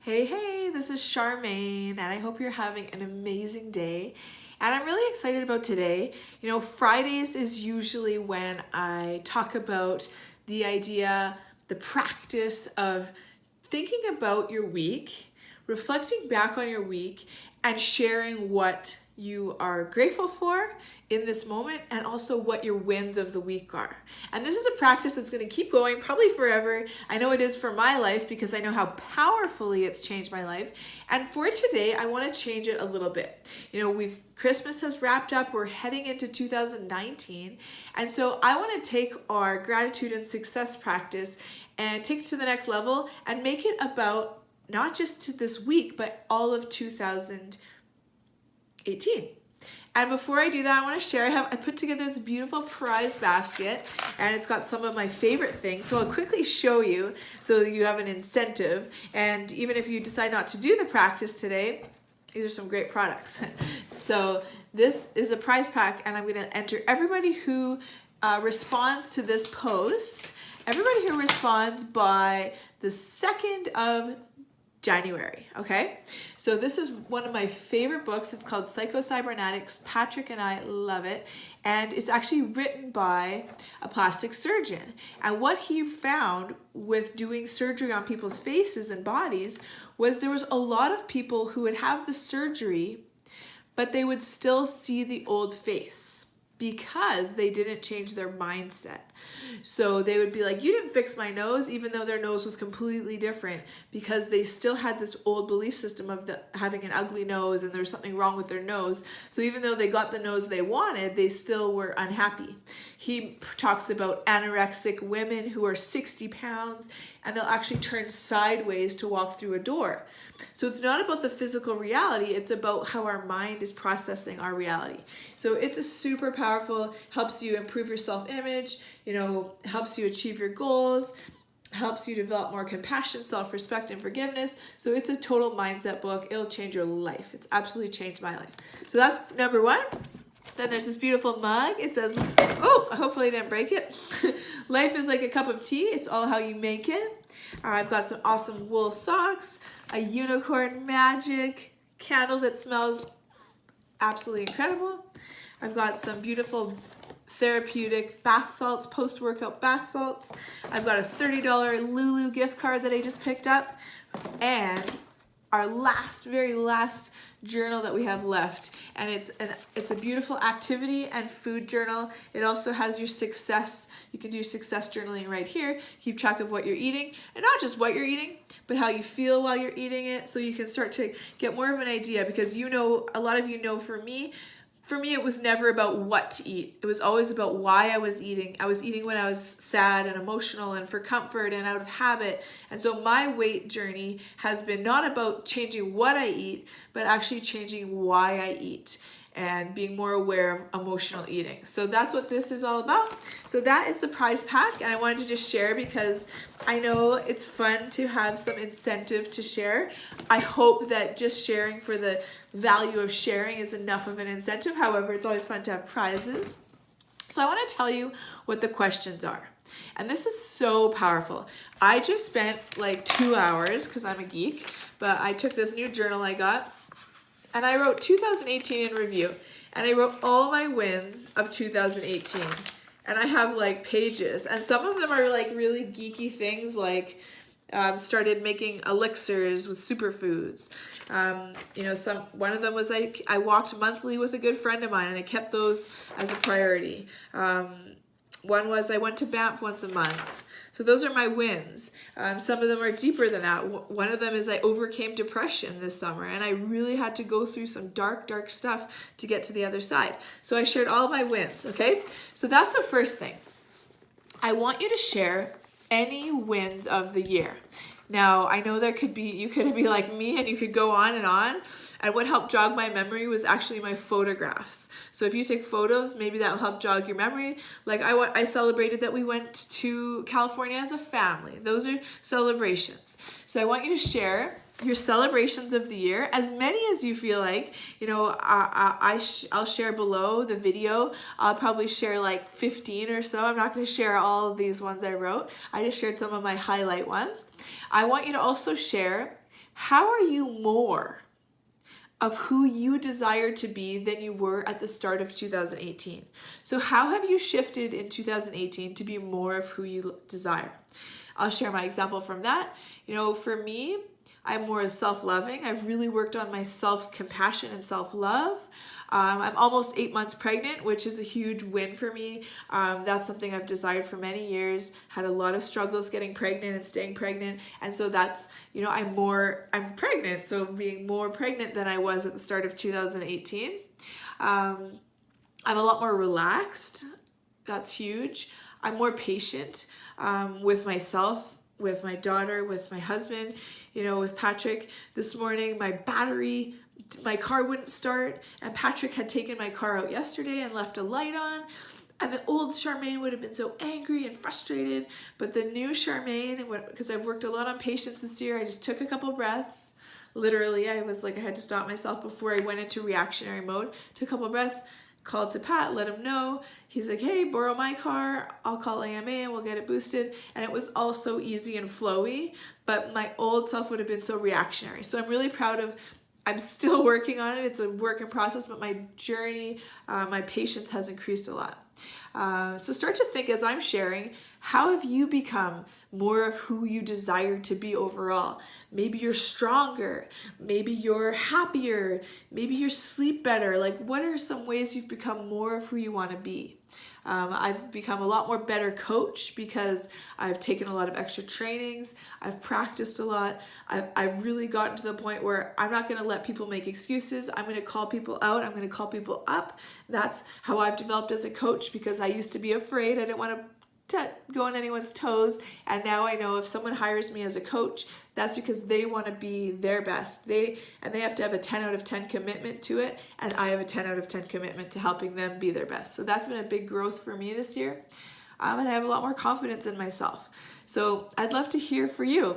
Hey, this is Charmaine, and I hope you're having an amazing day. And I'm really excited about today. You know, Fridays is usually when I talk about the idea, the practice of thinking about your week, reflecting back on your week, and sharing what you are grateful for in this moment and also what your wins of the week are. And this is a practice that's going to keep going probably forever. I know it is for my life because I know how powerfully it's changed my life. And for today, I want to change it a little bit. You know, Christmas has wrapped up. We're heading into 2019. And so I want to take our gratitude and success practice and take it to the next level and make it about not just to this week, but all of 2018. And before I do that, I want to share, I put together this beautiful prize basket, and it's got some of my favorite things. So I'll quickly show you so you have an incentive. And even if you decide not to do the practice today, these are some great products. So this is a prize pack, and I'm going to enter everybody who responds to this post, everybody who responds by the 2nd of January, okay? So this is one of my favorite books. It's called Psycho-Cybernetics. Patrick and I love it. And it's actually written by a plastic surgeon. And what he found with doing surgery on people's faces and bodies was there was a lot of people who would have the surgery, but they would still see the old face because they didn't change their mindset. So they would be like, you didn't fix my nose, even though their nose was completely different, because they still had this old belief system of having an ugly nose and there's something wrong with their nose. So even though they got the nose they wanted, they still were unhappy. He talks about anorexic women who are 60 pounds and they'll actually turn sideways to walk through a door. So it's not about the physical reality, it's about how our mind is processing our reality. So it's a super powerful, helps you improve your self-image, helps you achieve your goals, helps you develop more compassion, self-respect, and forgiveness. So it's a total mindset book. It'll change your life. It's absolutely changed my life. So that's number one. Then there's this beautiful mug. It says, hopefully I didn't break it. Life is like a cup of tea. It's all how you make it. I've got some awesome wool socks, a unicorn magic candle that smells absolutely incredible. I've got some beautiful therapeutic bath salts, post-workout bath salts. I've got a $30 Lulu gift card that I just picked up. And our very last journal that we have left, and it's a beautiful activity and food journal. It also has your success. You can do success journaling right here. Keep track of what you're eating, and not just what you're eating, but how you feel while you're eating it, so you can start to get more of an idea. Because a lot of you know, for me, it was never about what to eat. It was always about why I was eating. I was eating when I was sad and emotional and for comfort and out of habit. And so my weight journey has been not about changing what I eat, but actually changing why I eat and being more aware of emotional eating. So that's what this is all about. So that is the prize pack, and I wanted to just share because I know it's fun to have some incentive to share. I hope that just sharing for the value of sharing is enough of an incentive. However, it's always fun to have prizes. So I want to tell you what the questions are. And this is so powerful. I just spent like 2 hours, because I'm a geek, but I took this new journal I got, and I wrote 2018 in review, and I wrote all my wins of 2018, and I have like pages, and some of them are like really geeky things, like started making elixirs with superfoods. One of them was I walked monthly with a good friend of mine, and I kept those as a priority. One was I went to Banff once a month. So those are my wins. Some of them are deeper than that. One of them is I overcame depression this summer, and I really had to go through some dark stuff to get to the other side. So I shared all my wins, okay? So that's the first thing. I want you to share any wins of the year. Now, I know you could be like me and you could go on. And what helped jog my memory was actually my photographs. So if you take photos, maybe that'll help jog your memory. Like I celebrated that we went to California as a family. Those are celebrations. So I want you to share your celebrations of the year, as many as you feel like. I'll share below the video. I'll probably share like 15 or so. I'm not going to share all of these ones I wrote. I just shared some of my highlight ones. I want you to also share How are you more of who you desire to be than you were at the start of 2018? So how have you shifted in 2018 to be more of who you desire? I'll share my example from that. For me, I'm more self-loving. I've really worked on my self-compassion and self-love. I'm almost 8 months pregnant, which is a huge win for me. That's something I've desired for many years, had a lot of struggles getting pregnant and staying pregnant. And so that's, I'm pregnant. So being more pregnant than I was at the start of 2018. I'm a lot more relaxed. That's huge. I'm more patient with myself, with my daughter, with my husband, with Patrick. This morning, my car wouldn't start, and Patrick had taken my car out yesterday and left a light on, and the old Charmaine would have been so angry and frustrated, but the new Charmaine, because I've worked a lot on patience this year, I just took a couple breaths. Literally, I was like, I had to stop myself before I went into reactionary mode, took a couple breaths, called to Pat, let him know. He's like, hey, borrow my car. I'll call AMA and we'll get it boosted. And it was all so easy and flowy, but my old self would have been so reactionary. So I'm really proud of, I'm still working on it. It's a work in process, but my journey, my patience has increased a lot. So start to think as I'm sharing, how have you become more of who you desire to be overall? Maybe you're stronger, maybe you're happier, maybe you sleep better. Like, what are some ways you've become more of who you want to be? I've become a lot more better coach because I've taken a lot of extra trainings. I've practiced a lot. I've really gotten to the point where I'm not going to let people make excuses. I'm going to call people out. I'm going to call people up. That's how I've developed as a coach, because I used to be afraid. I didn't want to go on anyone's toes, and now I know if someone hires me as a coach, that's because they want to be their best. They have to have a 10 out of 10 commitment to it, and I have a 10 out of 10 commitment to helping them be their best. So that's been a big growth for me this year, and I have a lot more confidence in myself. So I'd love to hear for you.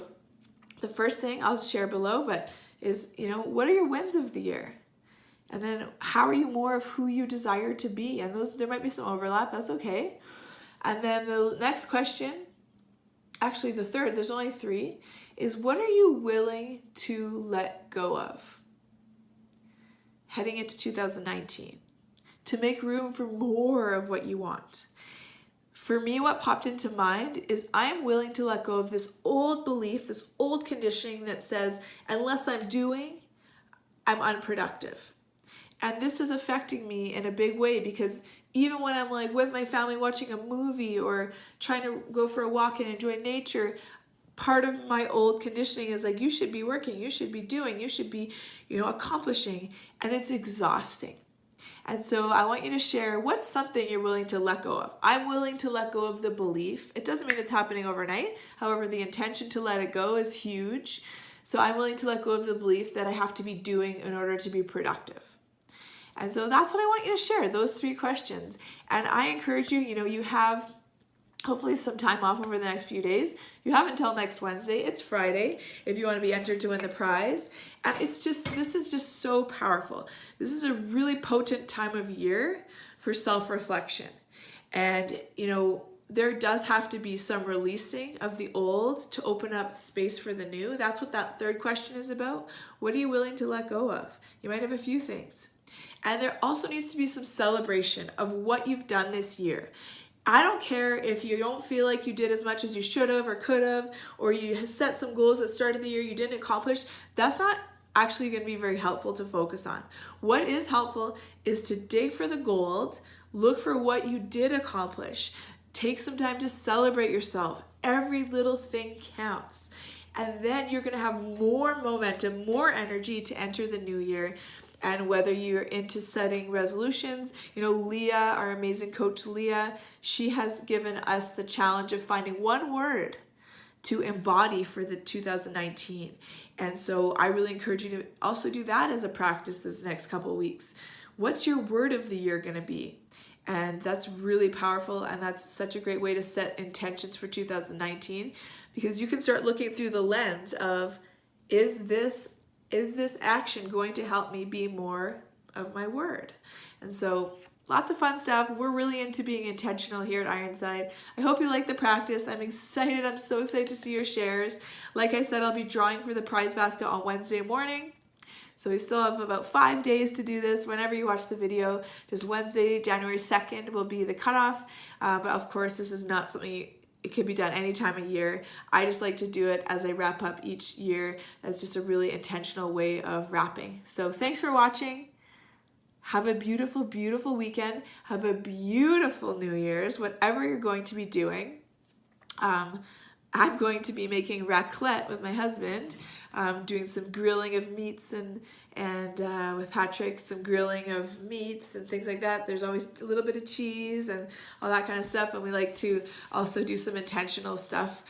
The first thing I'll share below, but is, what are your wins of the year? And then how are you more of who you desire to be? And there might be some overlap, that's okay. And then the next question, actually the third, there's only 3, is what are you willing to let go of heading into 2019 to make room for more of what you want? For me, what popped into mind is I'm willing to let go of this old belief, this old conditioning that says, unless I'm doing, I'm unproductive. And this is affecting me in a big way, because even when I'm like with my family watching a movie or trying to go for a walk and enjoy nature, part of my old conditioning is like, you should be working, you should be doing, you should be, accomplishing, and it's exhausting. And so I want you to share what's something you're willing to let go of. I'm willing to let go of the belief. It doesn't mean it's happening overnight. However, the intention to let it go is huge. So I'm willing to let go of the belief that I have to be doing in order to be productive. And so that's what I want you to share, those 3 questions. And I encourage you, you have hopefully some time off over the next few days. You have until next Wednesday. It's Friday if you want to be entered to win the prize. And this is just so powerful. This is a really potent time of year for self-reflection. And, there does have to be some releasing of the old to open up space for the new. That's what that 3rd question is about. What are you willing to let go of? You might have a few things. And there also needs to be some celebration of what you've done this year. I don't care if you don't feel like you did as much as you should have or could have, or you set some goals at the start of the year you didn't accomplish. That's not actually going to be very helpful to focus on. What is helpful is to dig for the gold, look for what you did accomplish, take some time to celebrate yourself. Every little thing counts. And then you're going to have more momentum, more energy to enter the new year. And whether you're into setting resolutions, Leah, our amazing coach Leah, she has given us the challenge of finding one word to embody for the 2019. And so I really encourage you to also do that as a practice this next couple of weeks. What's your word of the year going to be? And that's really powerful, and that's such a great way to set intentions for 2019, because you can start looking through the lens of, is this action going to help me be more of my word? And so lots of fun stuff. We're really into being intentional here at Ironside. I hope you like the practice. I'm excited. I'm so excited to see your shares. Like I said, I'll be drawing for the prize basket on Wednesday morning. So we still have about 5 days to do this. Whenever you watch the video, just Wednesday, January 2nd will be the cutoff. But of course, this is not something it can be done any time of year. I just like to do it as I wrap up each year. That's just a really intentional way of wrapping. So thanks for watching. Have a beautiful, beautiful weekend. Have a beautiful New Year's, whatever you're going to be doing. I'm going to be making raclette with my husband, doing some grilling of meats and with Patrick, some grilling of meats and things like that. There's always a little bit of cheese and all that kind of stuff. And we like to also do some intentional stuff.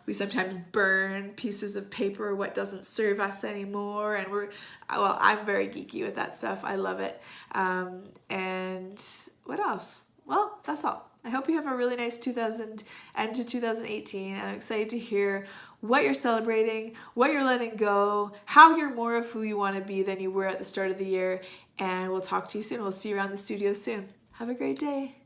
We sometimes burn pieces of paper, what doesn't serve us anymore. And I'm very geeky with that stuff. I love it. And what else? Well, that's all. I hope you have a really nice 2018, and I'm excited to hear what you're celebrating, what you're letting go, how you're more of who you want to be than you were at the start of the year, and we'll talk to you soon. We'll see you around the studio soon. Have a great day.